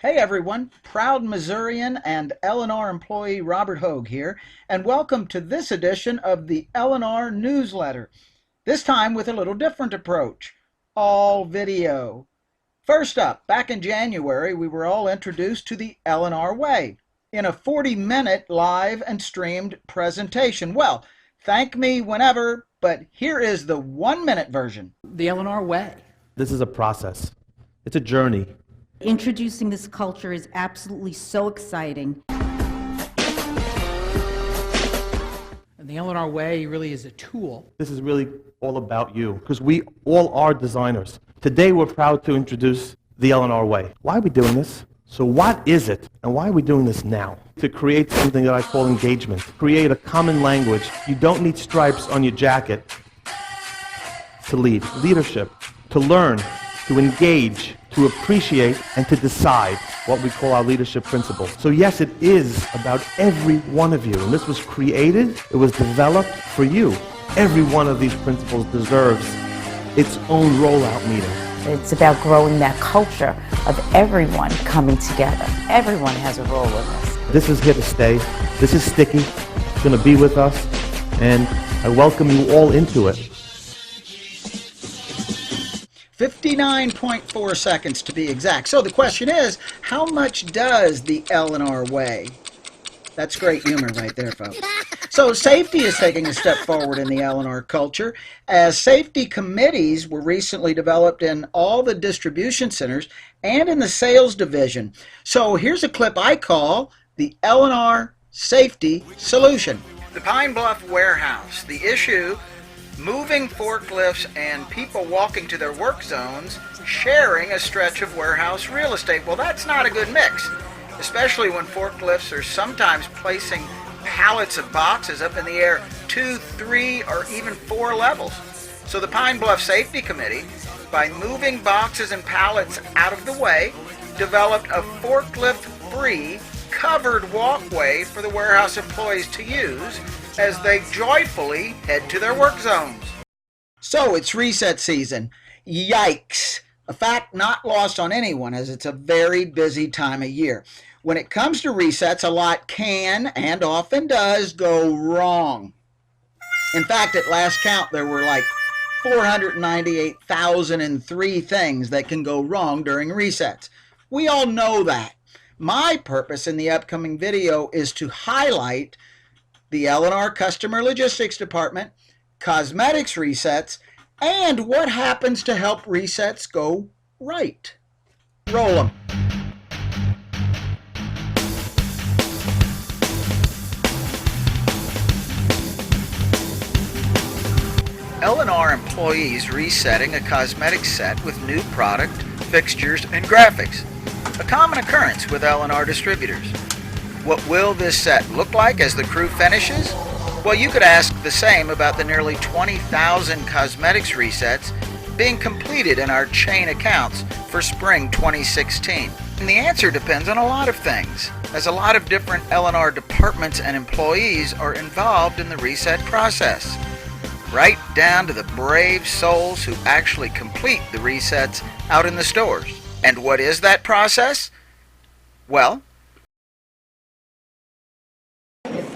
Hey everyone, proud Missourian and L&R employee Robert Hogue here, and welcome to this edition of the L&R newsletter. This time with a little different approach, all video. First up, back in January, we were all introduced to the L&R Way in a 40-minute live and streamed presentation. Well, thank me whenever, but here is the 1-minute version. The L&R Way. This is a process. It's a journey. Introducing this culture is absolutely so exciting. And the L&R Way really is a tool. This is really all about you, because we all are designers. Today we're proud to introduce the L&R Way. Why are we doing this? So what is it, and why are we doing this now? To create something that I call engagement. Create a common language. You don't need stripes on your jacket to lead. Leadership. To learn. To engage. To appreciate and to decide, what we call our leadership principles. So yes, it is about every one of you. And this was created, it was developed for you. Every one of these principles deserves its own rollout meeting. It's about growing that culture of everyone coming together. Everyone has a role in this. This is here to stay. This is sticky. It's going to be with us. And I welcome you all into it. 59.4 seconds to be exact. So the question is, how much does the L&R weigh? That's great humor right there, folks. So safety is taking a step forward in the L&R culture, as safety committees were recently developed in all the distribution centers and in the sales division. So here's a clip I call the L&R Safety Solution. The Pine Bluff warehouse, the issue: moving forklifts and people walking to their work zones sharing a stretch of warehouse real estate. Well, that's not a good mix, especially when forklifts are sometimes placing pallets of boxes up in the air 2, 3, or even 4 levels. So the Pine Bluff Safety Committee, by moving boxes and pallets out of the way, developed a forklift-free covered walkway for the warehouse employees to use as they joyfully head to their work zones. So it's reset season. Yikes. A fact not lost on anyone, as it's a very busy time of year. When it comes to resets, a lot can and often does go wrong. In fact, at last count, there were like 498,003 things that can go wrong during resets. We all know that. My purpose in the upcoming video is to highlight the L&R Customer Logistics Department, cosmetics resets, and what happens to help resets go right. Roll them. L&R employees resetting a cosmetics set with new product, fixtures, and graphics. A common occurrence with L&R distributors. What will this set look like as the crew finishes? Well, you could ask the same about the nearly 20,000 cosmetics resets being completed in our chain accounts for spring 2016. And the answer depends on a lot of things, as a lot of different L&R departments and employees are involved in the reset process, right down to the brave souls who actually complete the resets out in the stores. And what is that process? Well,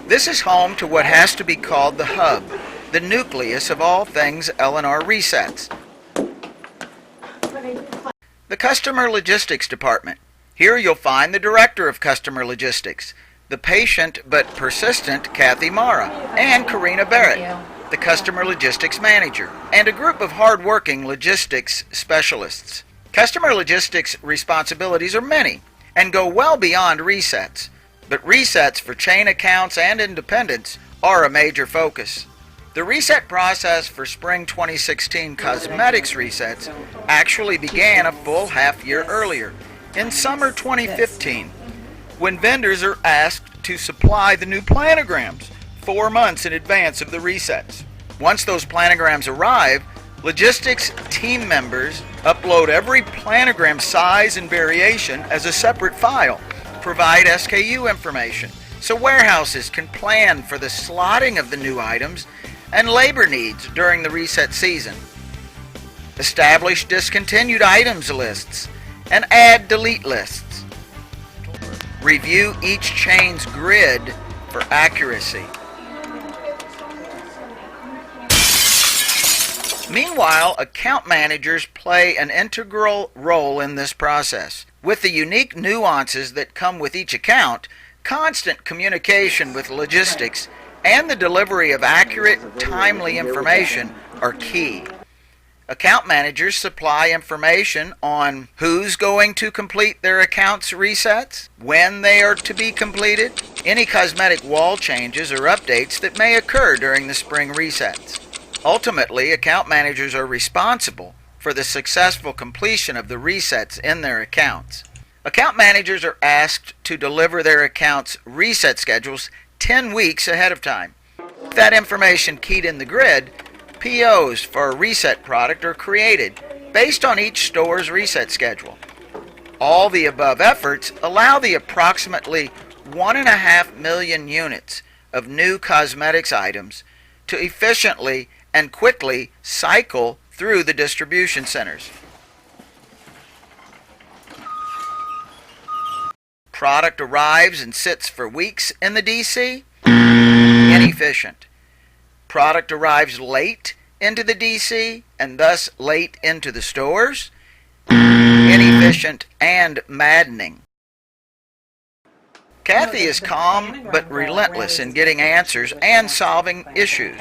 this is home to what has to be called the hub, the nucleus of all things L&R resets. The Customer Logistics Department. Here you'll find the Director of Customer Logistics, the patient but persistent Kathy Mara, and Karina Barrett, the Customer Logistics Manager, and a group of hard-working logistics specialists. Customer logistics responsibilities are many and go well beyond resets. But resets for chain accounts and independents are a major focus. The reset process for spring 2016 cosmetics resets actually began a full half year earlier, in summer 2015, when vendors are asked to supply the new planograms 4 months in advance of the resets. Once those planograms arrive, logistics team members upload every planogram size and variation as a separate file. Provide SKU information so warehouses can plan for the slotting of the new items and labor needs during the reset season. Establish discontinued items lists and add delete lists. Review each chain's grid for accuracy. Meanwhile, account managers play an integral role in this process. With the unique nuances that come with each account, constant communication with logistics and the delivery of accurate, timely information are key. Account managers supply information on who's going to complete their accounts resets, when they are to be completed, any cosmetic wall changes or updates that may occur during the spring resets. Ultimately, account managers are responsible for the successful completion of the resets in their accounts. Account managers are asked to deliver their accounts reset schedules 10 weeks ahead of time. With that information keyed in the grid, POs for a reset product are created based on each store's reset schedule. All the above efforts allow the approximately 1.5 million units of new cosmetics items to efficiently and quickly cycle through the distribution centers. Product arrives and sits for weeks in the DC? Inefficient. Product arrives late into the DC and thus late into the stores? Inefficient and maddening. Kathy is calm but relentless in getting answers and solving issues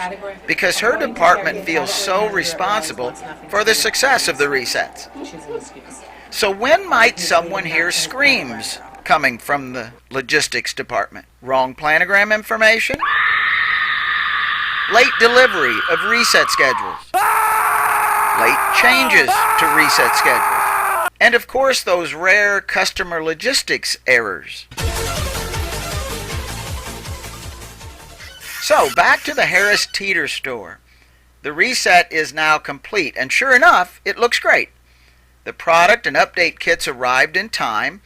because her department feels so responsible for the success of the resets. So when might someone hear screams coming from the logistics department? Wrong planogram information? Late delivery of reset schedules, late changes to reset schedules, and of course those rare customer logistics errors. So back to the Harris Teeter store. The reset is now complete, and sure enough, it looks great. The product and update kits arrived in time,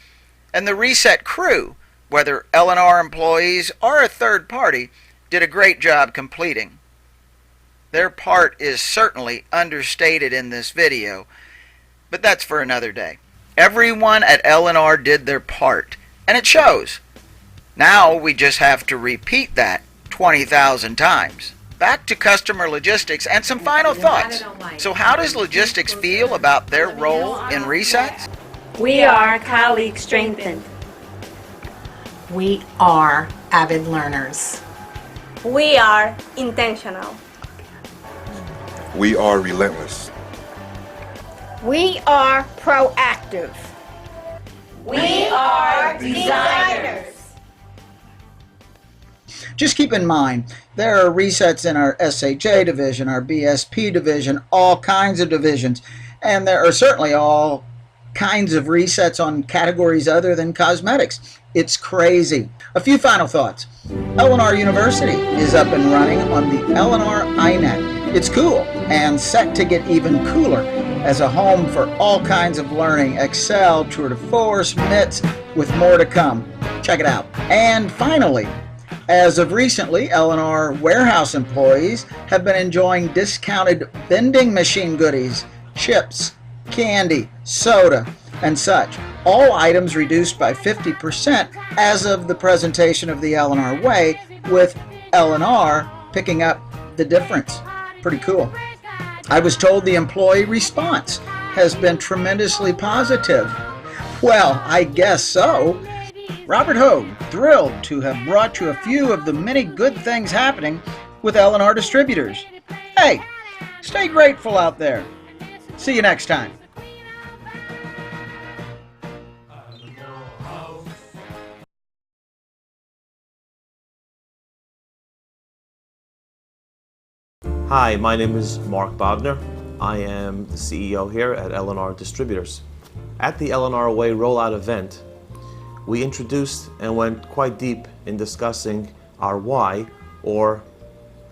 and the reset crew, whether L&R employees or a third party, did a great job completing. Their part is certainly understated in this video, but that's for another day. Everyone at L&R did their part, and it shows. Now we just have to repeat that 20,000 times. Back to customer logistics and some final thoughts. So how does logistics feel about their role in resets? We are colleague strengthened. We are avid learners. We are intentional. We are relentless. We are proactive. We are designers. Just keep in mind, there are resets in our SHA division, our BSP division, all kinds of divisions, and there are certainly all kinds of resets on categories other than cosmetics. It's crazy. A few final thoughts. L&R University is up and running on the L&R iNet. It's cool and set to get even cooler as a home for all kinds of learning, Excel, Tour de Force, MITS, with more to come. Check it out. And finally, as of recently, L&R warehouse employees have been enjoying discounted vending machine goodies, chips, candy, soda, and such. All items reduced by 50% as of the presentation of the L&R Way, with L&R picking up the difference. Pretty cool. I was told the employee response has been tremendously positive. Well, I guess so. Robert Hogue, thrilled to have brought you a few of the many good things happening with L&R Distributors. Hey, stay grateful out there. See you next time. Hi, my name is Mark Bogner. I am the CEO here at L&R Distributors. At the L&R Way rollout event, we introduced and went quite deep in discussing our why, or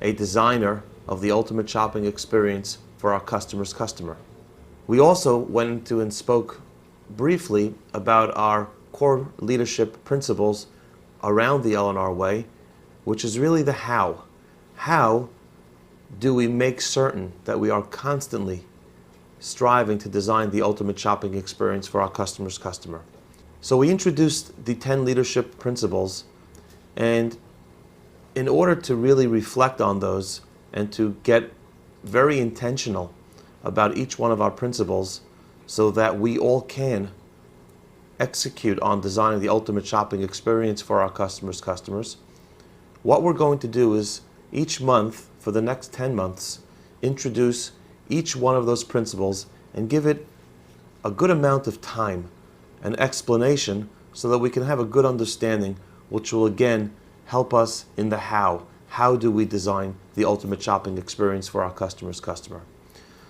a designer of the ultimate shopping experience for our customer's customer. We also went into and spoke briefly about our core leadership principles around the L&R Way, which is really the how. How do we make certain that we are constantly striving to design the ultimate shopping experience for our customer's customer? So we introduced the 10 leadership principles, and in order to really reflect on those and to get very intentional about each one of our principles so that we all can execute on designing the ultimate shopping experience for our customers, what we're going to do is each month for the next 10 months introduce each one of those principles and give it a good amount of time and explanation so that we can have a good understanding, which will again help us in the how. How do we design the ultimate shopping experience for our customer?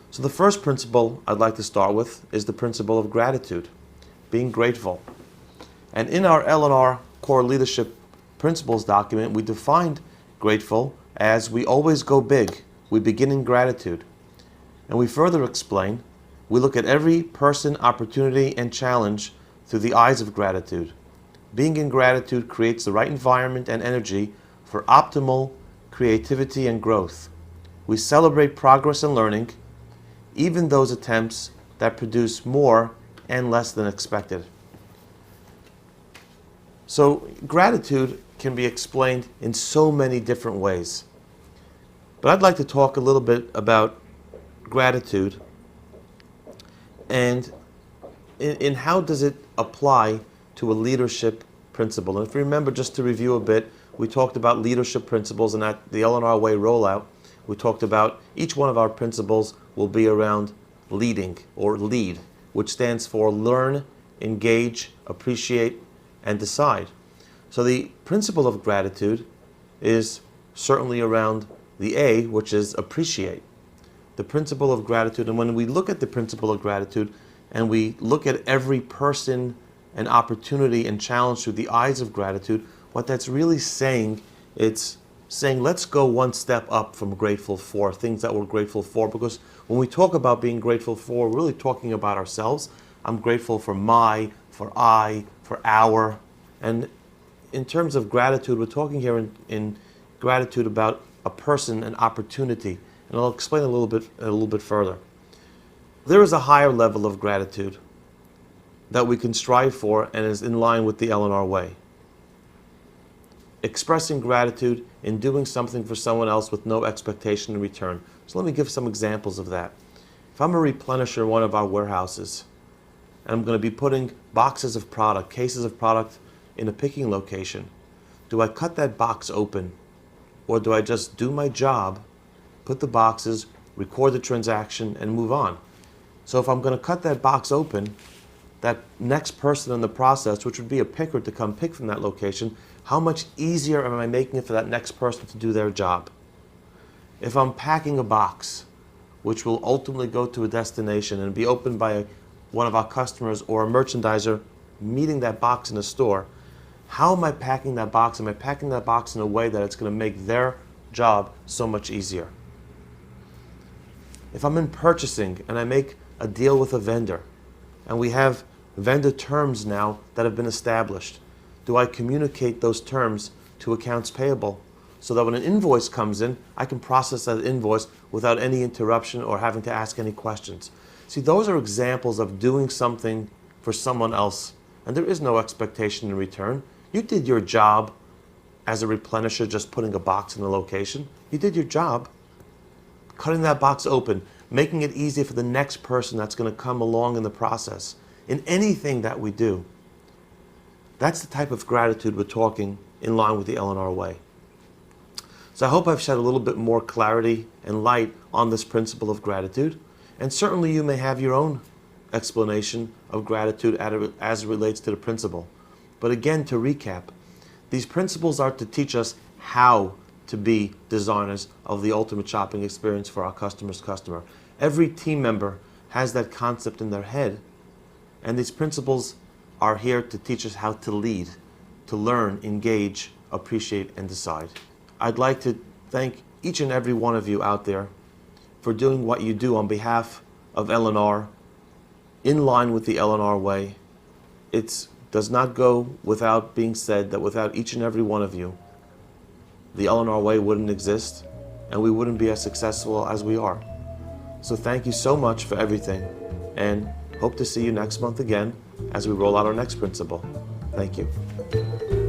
So the first principle I'd like to start with is the principle of gratitude, being grateful. And in our L&R Core Leadership Principles document, we defined grateful as we always go big. We begin in gratitude. And we further explain, we look at every person, opportunity, and challenge through the eyes of gratitude. Being in gratitude creates the right environment and energy for optimal creativity and growth. We celebrate progress and learning, even those attempts that produce more and less than expected. So gratitude can be explained in so many different ways. But I'd like to talk a little bit about gratitude and in how does it apply to a leadership principle. And if you remember, just to review a bit, we talked about leadership principles, and at the L&R Way rollout, we talked about each one of our principles will be around leading, or lead, which stands for learn, engage, appreciate, and decide. So the principle of gratitude is certainly around the A, which is appreciate. The principle of gratitude, and when we look at the principle of gratitude and we look at every person and opportunity and challenge through the eyes of gratitude, what that's really saying, it's saying let's go one step up from grateful for, things that we're grateful for, because when we talk about being grateful for, we're really talking about ourselves. I'm grateful for for I, for our, and in terms of gratitude, we're talking here in gratitude about a person, an opportunity, and I'll explain a little bit further. There is a higher level of gratitude that we can strive for and is in line with the L&R Way. Expressing gratitude in doing something for someone else with no expectation in return. So let me give some examples of that. If I'm a replenisher in one of our warehouses, and I'm going to be putting boxes of product, cases of product in a picking location, do I cut that box open, or do I just do my job, put the boxes, record the transaction, and move on? So if I'm going to cut that box open, that next person in the process, which would be a picker to come pick from that location, how much easier am I making it for that next person to do their job? If I'm packing a box, which will ultimately go to a destination and be opened by one of our customers or a merchandiser meeting that box in a store, how am I packing that box? Am I packing that box in a way that it's going to make their job so much easier? If I'm in purchasing and I make a deal with a vendor, and we have vendor terms now that have been established, do I communicate those terms to accounts payable so that when an invoice comes in, I can process that invoice without any interruption or having to ask any questions? See, those are examples of doing something for someone else, and there is no expectation in return. You did your job as a replenisher, just putting a box in a location. You did your job, cutting that box open, making it easy for the next person that's going to come along in the process. In anything that we do, that's the type of gratitude we're talking in line with the L&R Way. So I hope I've shed a little bit more clarity and light on this principle of gratitude. And certainly you may have your own explanation of gratitude as it relates to the principle. But again, to recap, these principles are to teach us how to be designers of the ultimate shopping experience for our customer's customer. Every team member has that concept in their head, and these principles are here to teach us how to lead, to learn, engage, appreciate, and decide. I'd like to thank each and every one of you out there for doing what you do on behalf of L&R, in line with the L&R Way. It does not go without being said that without each and every one of you, the L&R Way wouldn't exist, and we wouldn't be as successful as we are. So thank you so much for everything, and hope to see you next month again as we roll out our next principle. Thank you.